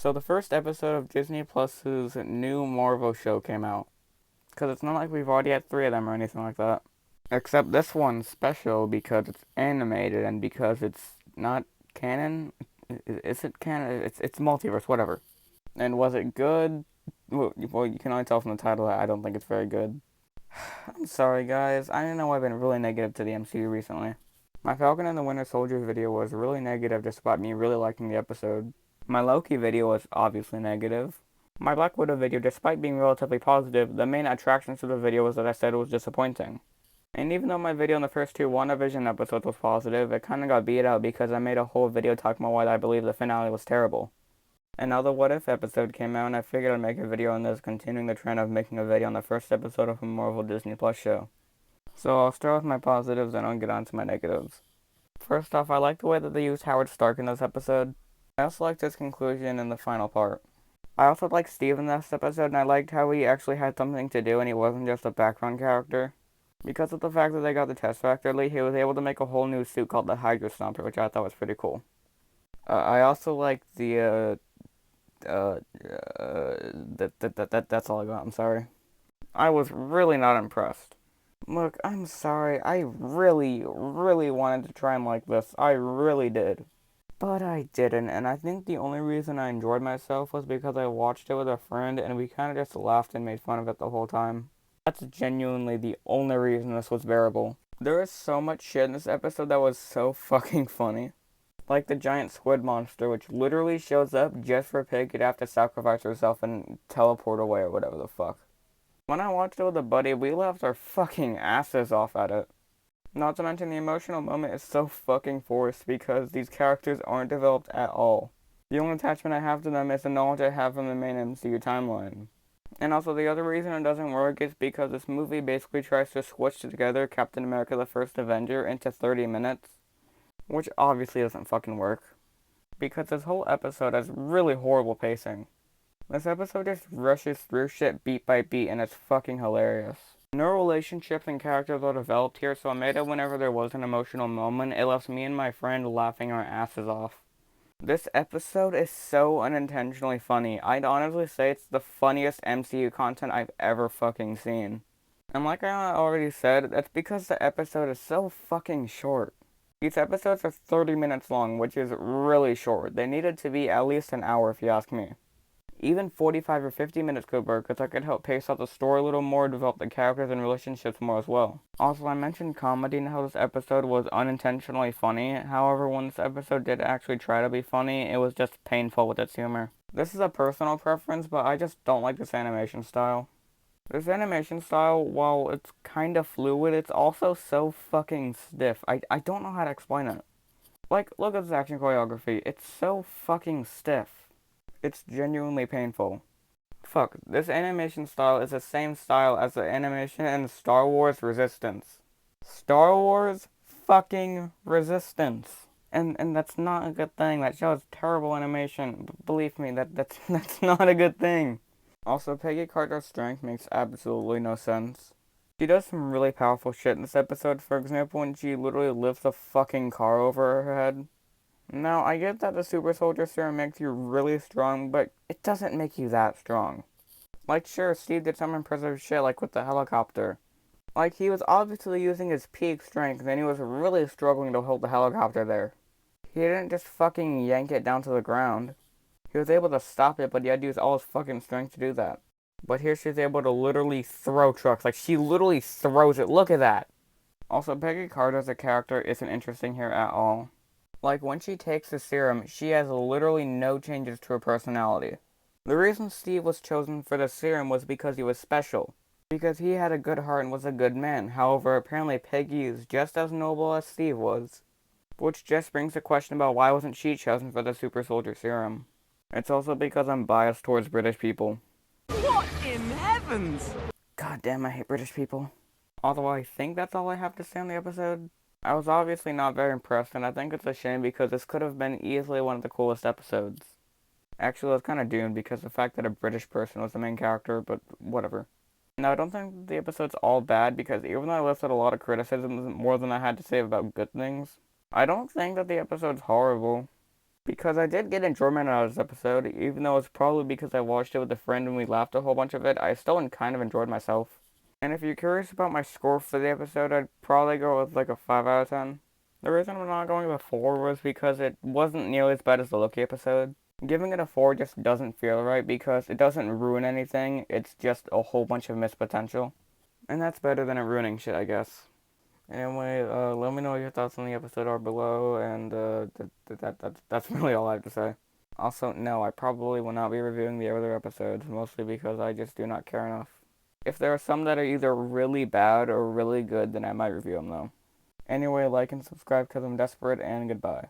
So the first episode of Disney Plus's new Marvel show came out. Because it's not like we've already had three of them or anything like that. Except this one's special because it's animated and because it's not canon. Is it canon? It's multiverse, whatever. And was it good? Well, you can only tell from the title that I don't think it's very good. I'm sorry, guys. I know I've been really negative to the MCU recently. My Falcon and the Winter Soldier video was really negative despite me really liking the episode. My Loki video was obviously negative. My Black Widow video, despite being relatively positive, the main attraction to the video was that I said it was disappointing. And even though my video in the first two WandaVision episodes was positive, it kinda got beat out because I made a whole video talking about why I believe the finale was terrible. And now the What If episode came out and I figured I'd make a video on this, continuing the trend of making a video on the first episode of a Marvel Disney Plus show. So I'll start with my positives and I'll get on to my negatives. First off, I like the way that they used Howard Stark in this episode. I also liked his conclusion in the final part. I also liked Steve in this episode and I liked how he actually had something to do and he wasn't just a background character. Because of the fact that they got the Tesseract early, he was able to make a whole new suit called the Hydra Stomper, which I thought was pretty cool. I also liked that's all I got, I'm sorry. I was really not impressed. Look, I'm sorry, I really wanted to try and like this. I really did. But I didn't, and I think the only reason I enjoyed myself was because I watched it with a friend and we kinda just laughed and made fun of it the whole time. That's genuinely the only reason this was bearable. There is so much shit in this episode that was so fucking funny. Like the giant squid monster, which literally shows up just for Peggy to have to sacrifice herself and teleport away or whatever the fuck. When I watched it with a buddy, we laughed our fucking asses off at it. Not to mention the emotional moment is so fucking forced because these characters aren't developed at all. The only attachment I have to them is the knowledge I have from the main MCU timeline. And also the other reason it doesn't work is because this movie basically tries to squish together Captain America the First Avenger into 30 minutes. Which obviously doesn't fucking work. Because this whole episode has really horrible pacing. This episode just rushes through shit beat by beat and it's fucking hilarious. No relationships and characters are developed here, so I made it whenever there was an emotional moment. It left me and my friend laughing our asses off. This episode is so unintentionally funny. I'd honestly say it's the funniest MCU content I've ever fucking seen. And like I already said, that's because the episode is so fucking short. These episodes are 30 minutes long, which is really short. They needed to be at least an hour if you ask me. Even 45 or 50 minutes could work, because I could help pace out the story a little more, develop the characters and relationships more as well. Also, I mentioned comedy and how this episode was unintentionally funny. However, when this episode did actually try to be funny, it was just painful with its humor. This is a personal preference, but I just don't like this animation style. This animation style, while it's kind of fluid, it's also so fucking stiff. I don't know how to explain it. Like, look at this action choreography. It's so fucking stiff. It's genuinely painful. Fuck, this animation style is the same style as the animation in Star Wars Resistance. Star Wars fucking Resistance. And that's not a good thing. That shows terrible animation. Believe me, that's not a good thing. Also, Peggy Carter's strength makes absolutely no sense. She does some really powerful shit in this episode, for example, when she literally lifts a fucking car over her head. Now, I get that the super soldier serum makes you really strong, but it doesn't make you that strong. Like, sure, Steve did some impressive shit, like with the helicopter. Like, he was obviously using his peak strength, and he was really struggling to hold the helicopter there. He didn't just fucking yank it down to the ground. He was able to stop it, but he had to use all his fucking strength to do that. But here she's able to literally throw trucks. Like, she literally throws it. Look at that. Also, Peggy Carter as a character isn't interesting here at all. Like, when she takes the serum, she has literally no changes to her personality. The reason Steve was chosen for the serum was because he was special. Because he had a good heart and was a good man. However, apparently Peggy is just as noble as Steve was. Which just brings the question about why wasn't she chosen for the super soldier serum. It's also because I'm biased towards British people. What in heavens? God damn, I hate British people. Although I think that's all I have to say on the episode. I was obviously not very impressed, and I think it's a shame because this could have been easily one of the coolest episodes. Actually, I was kind of doomed because of the fact that a British person was the main character, but whatever. Now, I don't think the episode's all bad because even though I listed a lot of criticisms, more than I had to say about good things, I don't think that the episode's horrible. Because I did get enjoyment out of this episode, even though it's probably because I watched it with a friend and we laughed a whole bunch of it, I still kind of enjoyed myself. And if you're curious about my score for the episode, I'd probably go with like a 5 out of 10. The reason I'm not going with a 4 was because it wasn't nearly as bad as the Loki episode. Giving it a 4 just doesn't feel right because it doesn't ruin anything, it's just a whole bunch of missed potential. And that's better than it ruining shit, I guess. Anyway, let me know what your thoughts on the episode are below, and that's really all I have to say. Also, no, I probably will not be reviewing the other episodes, mostly because I just do not care enough. If there are some that are either really bad or really good, then I might review them though. Anyway, like and subscribe because I'm desperate, and goodbye.